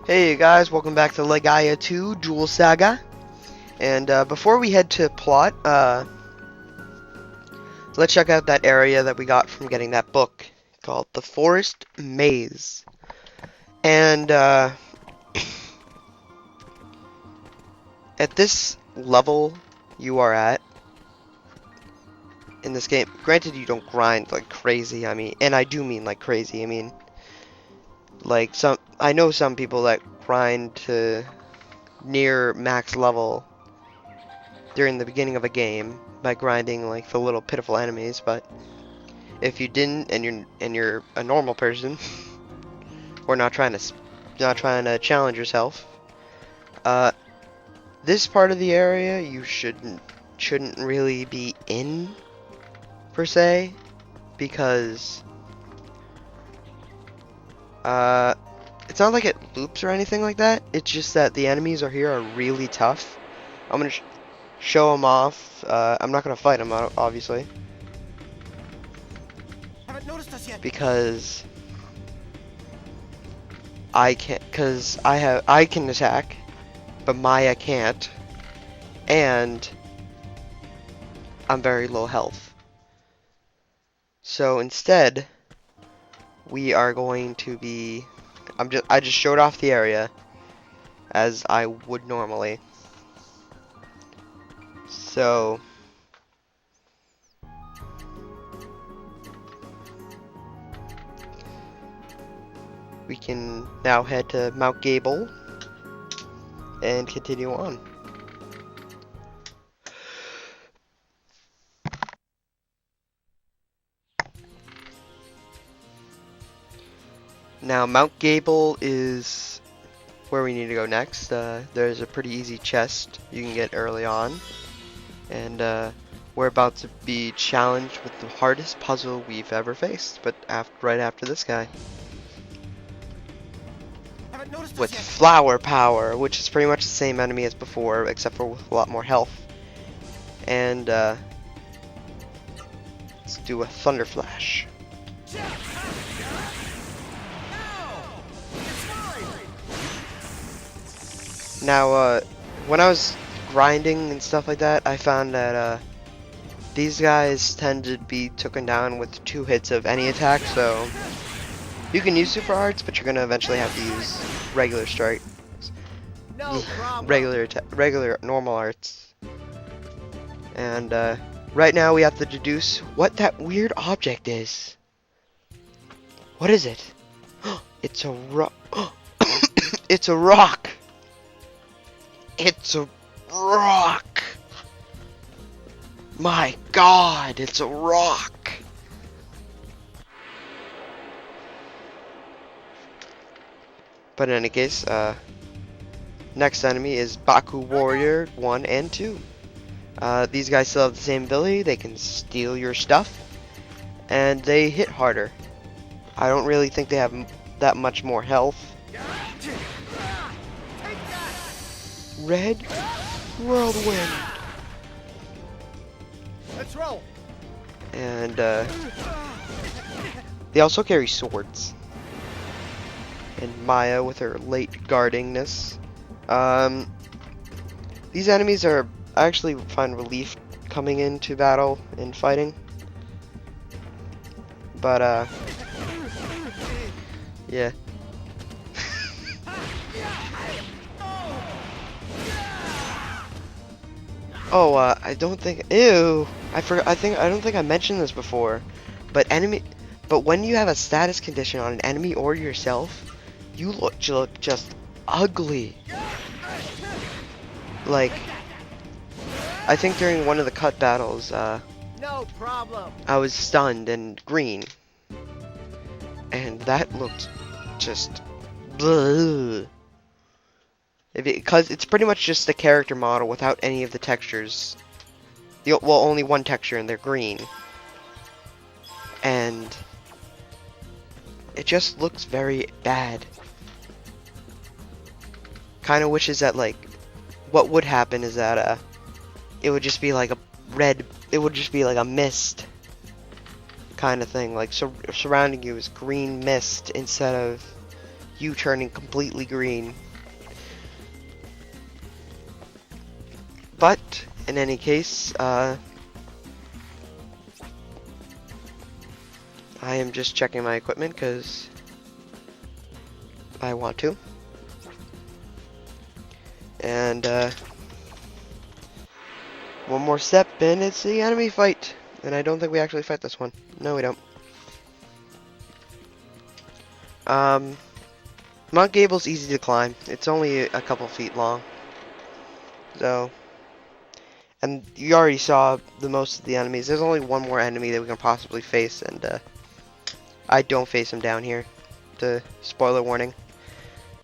Hey guys, welcome back to Legaia 2 Duel Saga. And before we head to plot, let's check out that area that we got from getting that book called The Forest Maze. And at this level you are at in this game, granted you don't grind like crazy, and I do mean like crazy, like I know some people that grind to near max level during the beginning of a game by grinding like the little pitiful enemies, but if you didn't and you're a normal person or not trying to challenge yourself, this part of the area you shouldn't really be in per se, because it's not like it loops or anything like that. It's just that the enemies here are really tough. I'm gonna show them off. I'm not gonna fight them, obviously, Haven't noticed us yet. because I can't. Because I can attack, but Maya can't, and I'm very low health. So instead, we are going to be. I just showed off the area as I would normally. So we can now head to Mount Gable and continue on. Now, Mount Gable is where we need to go next. There's a pretty easy chest you can get early on, and we're about to be challenged with the hardest puzzle we've ever faced, but right after this guy. Haven't noticed With us yet. flower power, which is pretty much the same enemy as before, except for with a lot more health. And let's do a thunder flash. Now, when I was grinding and stuff like that, I found that these guys tend to be taken down with 2 hits of any attack, so you can use super arts, but you're gonna eventually have to use regular strike, No problem. regular normal arts. And right now we have to deduce what that weird object is. What is it? It's a rock. It's a rock. It's a rock. My God, it's a rock. But in any case, next enemy is Baku Warrior 1 and 2. These guys still have the same ability. They can steal your stuff, and they hit harder. I don't really think they have that much more health. Red Whirlwind. Let's roll. And they also carry swords. And Maya with her late guardingness. These enemies I actually find relief coming into battle and fighting. But yeah. Oh, I don't think. Ew. I forgot. I don't think I mentioned this before. But when you have a status condition on an enemy or yourself, you look just ugly. Like, I think during one of the cut battles, No problem. I was stunned and green, and that looked just bleh. Because it's pretty much just the character model without any of the textures. Well, only one texture, and they're green. And it just looks very bad. Kind of wishes that, like, what would happen is that it would just be like a red. It would just be like a mist kind of thing, like surrounding you is green mist instead of you turning completely green. But, in any case, I am just checking my equipment because I want to. And, one more step and it's the enemy fight. And I don't think we actually fight this one. No, we don't. Mount Gable's easy to climb. It's only a couple feet long. So, and you already saw the most of the enemies. There's only one more enemy that we can possibly face, and I don't face him down here. Spoiler warning.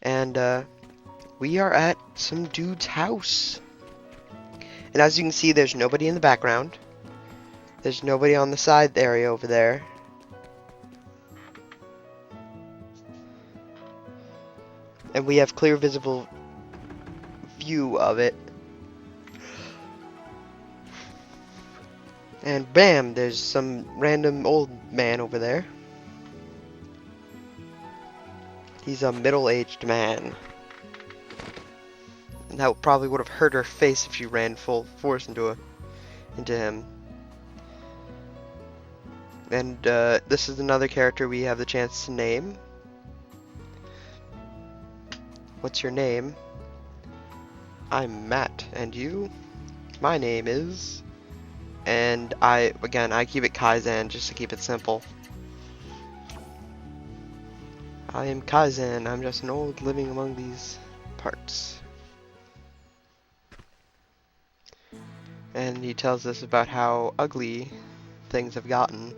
And we are at some dude's house. And as you can see, there's nobody in the background. There's nobody on the side area over there. And we have clear visible view of it. And bam, there's some random old man over there. He's a middle-aged man. And that probably would have hurt her face if she ran full force into him. And this is another character we have the chance to name. What's your name? I'm Matt, and you? My name is... And I keep it Kaizen just to keep it simple. I am Kaizen, I'm just an old living among these parts. And he tells us about how ugly things have gotten.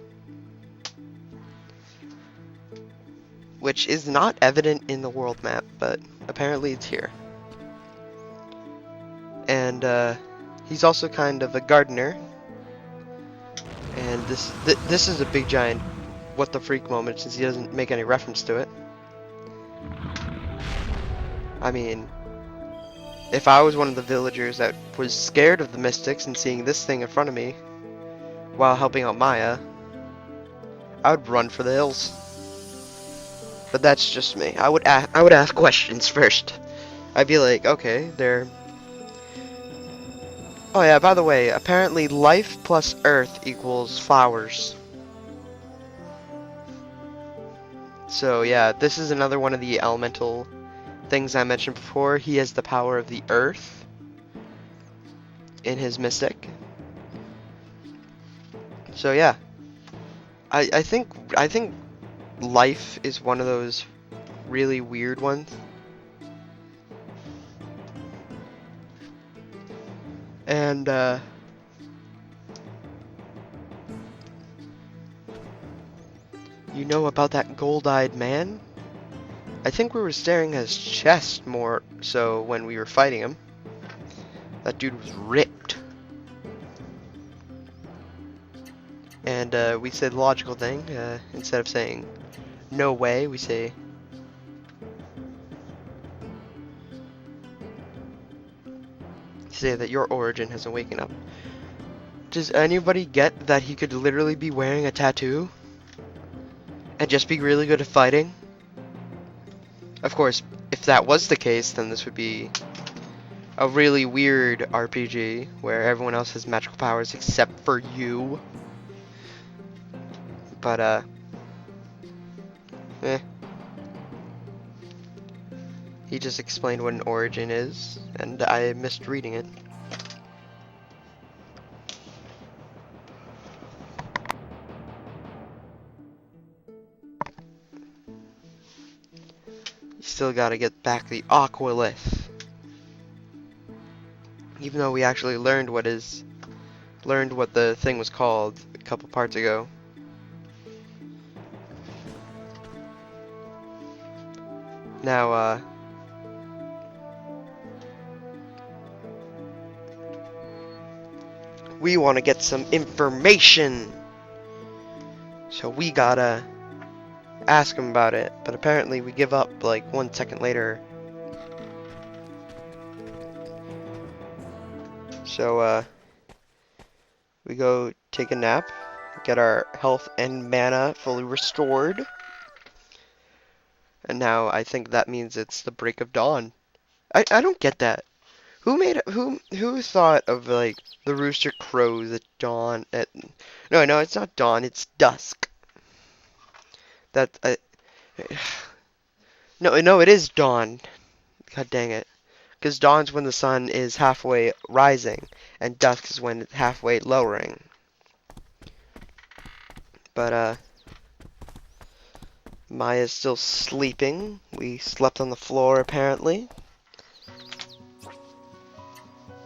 Which is not evident in the world map, but apparently it's here. And he's also kind of a gardener. And this is a big giant what the freak moment since he doesn't make any reference to it. I mean, if I was one of the villagers that was scared of the mystics and seeing this thing in front of me while helping out Maya, I would run for the hills. But that's just me. I would ask questions first. I'd be like, okay, they're... Oh yeah, by the way, apparently life plus earth equals flowers. So yeah, this is another one of the elemental things I mentioned before. He has the power of the earth in his mystic. So yeah, I think life is one of those really weird ones. And you know about that gold-eyed man? I think we were staring at his chest more so when we were fighting him. That dude was ripped. And we said the logical thing. Instead of saying no way, we say that your origin has awakened up. Does anybody get that he could literally be wearing a tattoo and just be really good at fighting? Of course, if that was the case, then this would be a really weird RPG where everyone else has magical powers except for you. But he just explained what an origin is, and I missed reading it. You still gotta get back the Aqualith. Even though we actually learned what the thing was called a couple parts ago. Now, we want to get some information, so we gotta ask him about it, but apparently we give up like 1 second later. So we go take a nap, get our health and mana fully restored, And now I think that means it's the break of dawn. I don't get that. Who thought of like the rooster crows at dawn at no, it's not dawn, it's dusk. That no, it is dawn. God dang it. Because dawn's when the sun is halfway rising, and dusk is when it's halfway lowering. But Maya's still sleeping. We slept on the floor apparently.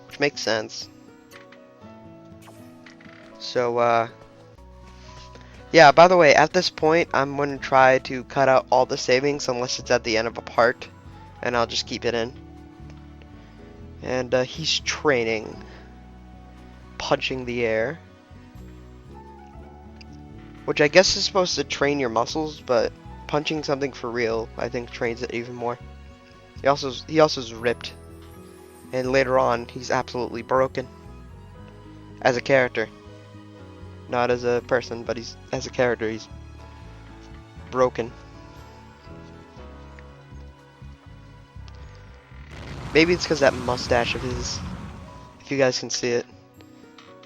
Which makes sense. So, yeah, by the way, at this point, I'm going to try to cut out all the savings unless it's at the end of a part, and I'll just keep it in. And he's training, punching the air, which I guess is supposed to train your muscles, but punching something for real, I think, trains it even more. He also is ripped, and later on, he's absolutely broken as a character. Not as a person, but as a character, he's broken. Maybe it's because that mustache of his, if you guys can see it,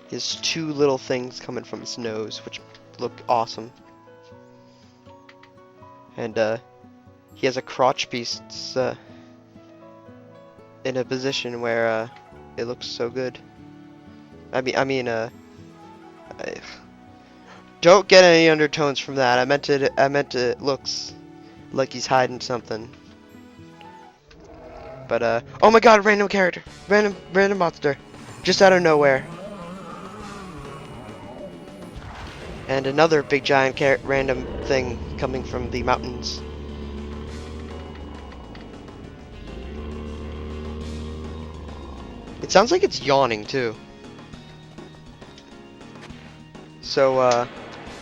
he has two little things coming from his nose, which look awesome. And he has a crotch piece in a position where it looks so good. Don't get any undertones from that. I meant it looks like he's hiding something. But oh my god, random character, random monster, just out of nowhere. And another big giant random thing coming from the mountains. It sounds like it's yawning too. So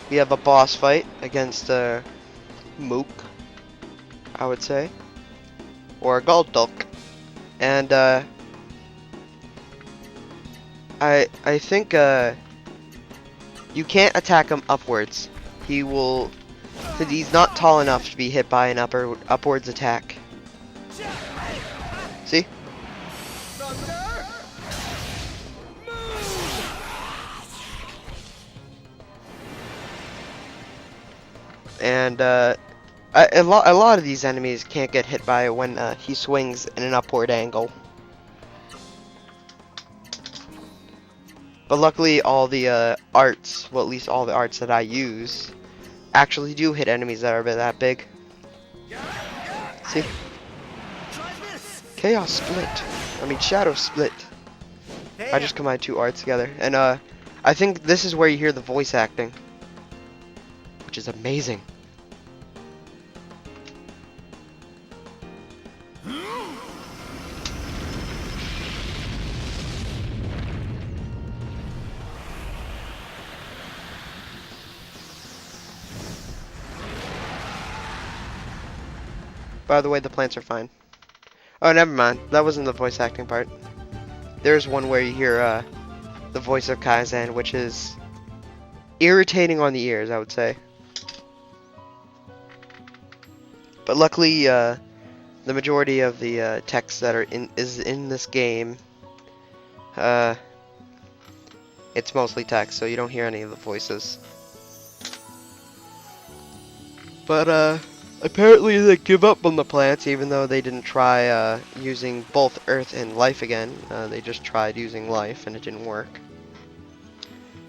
we have a boss fight against Mook, I would say, or a Golduck, and I think you can't attack him upwards. He will, because he's not tall enough to be hit by an upwards attack. See? And a lot of these enemies can't get hit by when he swings in an upward angle. But luckily all the arts, well at least all the arts that I use, actually do hit enemies that are that big. See? Chaos Split. Shadow Split. I just combined two arts together. And I think this is where you hear the voice acting, which is amazing. By the way, the plants are fine. Oh, never mind. That wasn't the voice acting part. There's one where you hear the voice of Kaizen, which is irritating on the ears, I would say. But luckily, the majority of the text that are in this game, it's mostly text, so you don't hear any of the voices. But apparently they give up on the plants, even though they didn't try using both Earth and Life again. They just tried using Life, and it didn't work.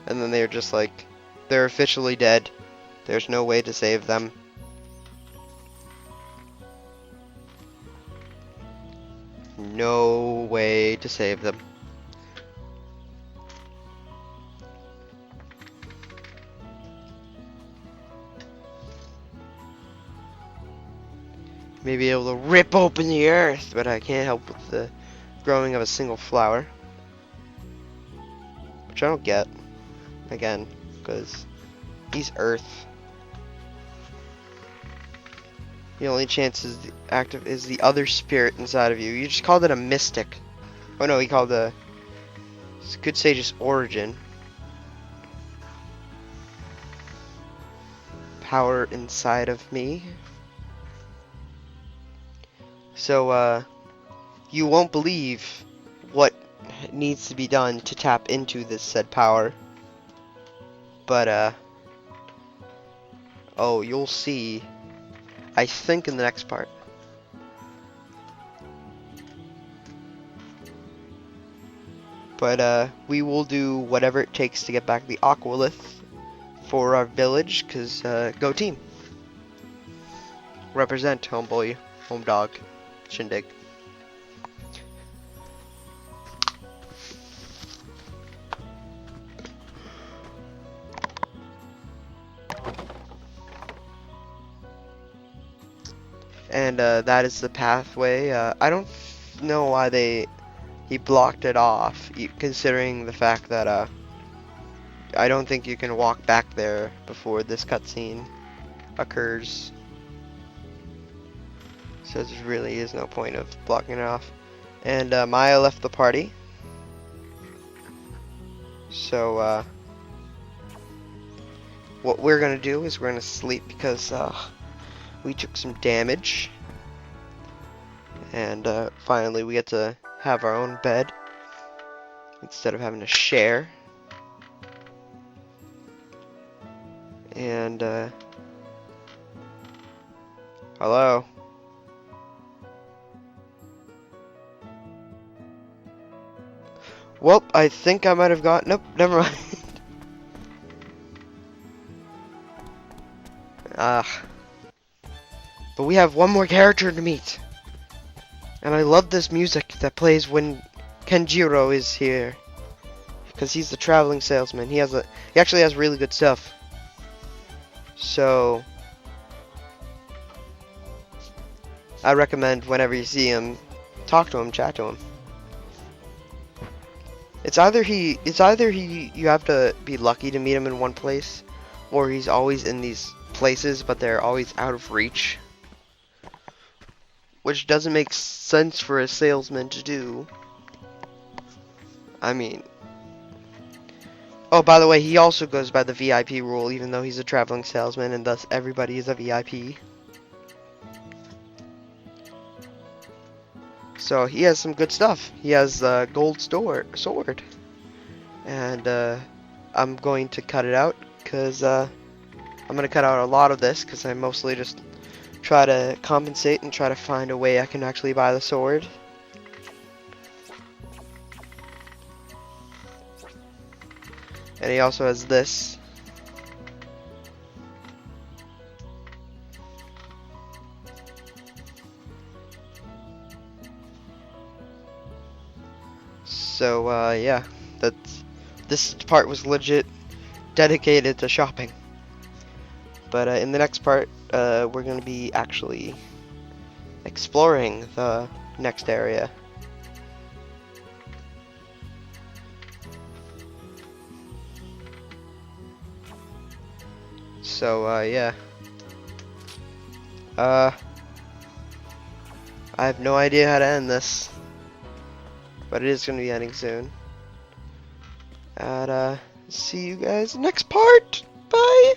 And then they're just like, they're officially dead. There's no way to save them. No way to save them. May be able to rip open the earth, but I can't help with the growing of a single flower. Which I don't get, again, because he's earth. The only chance is active is the other spirit inside of you. You just called it a mystic. Oh no, he called the good sage's origin. Power inside of me. So, you won't believe what needs to be done to tap into this said power. But, oh, you'll see, I think, in the next part. But, we will do whatever it takes to get back the Aqualith for our village, because, go team. Represent, homeboy, home dog, shindig. And, that is the pathway. I don't know why he blocked it off, considering the fact that, I don't think you can walk back there before this cutscene occurs. So there really is no point of blocking it off. And Maya left the party. So what we're gonna do is we're gonna sleep because we took some damage. And finally we get to have our own bed instead of having to share. And hello. Well, I think I might have got... Nope, never mind. But we have one more character to meet. And I love this music that plays when Kenjiro is here. Because he's the traveling salesman. He actually has really good stuff. So I recommend whenever you see him, talk to him, chat to him. It's either you have to be lucky to meet him in one place, or he's always in these places but they're always out of reach, which doesn't make sense for a salesman to do. I mean, oh, by the way, he also goes by the VIP rule, even though he's a traveling salesman, and thus everybody is a VIP. So he has some good stuff. He has a gold sword. And I'm going to cut it out because I'm going to cut out a lot of this because I mostly just try to compensate and try to find a way I can actually buy the sword. And he also has this. So, yeah, this part was legit dedicated to shopping. But in the next part, we're going to be actually exploring the next area. So, yeah. I have no idea how to end this. But it is going to be ending soon. And, see you guys next part. Bye!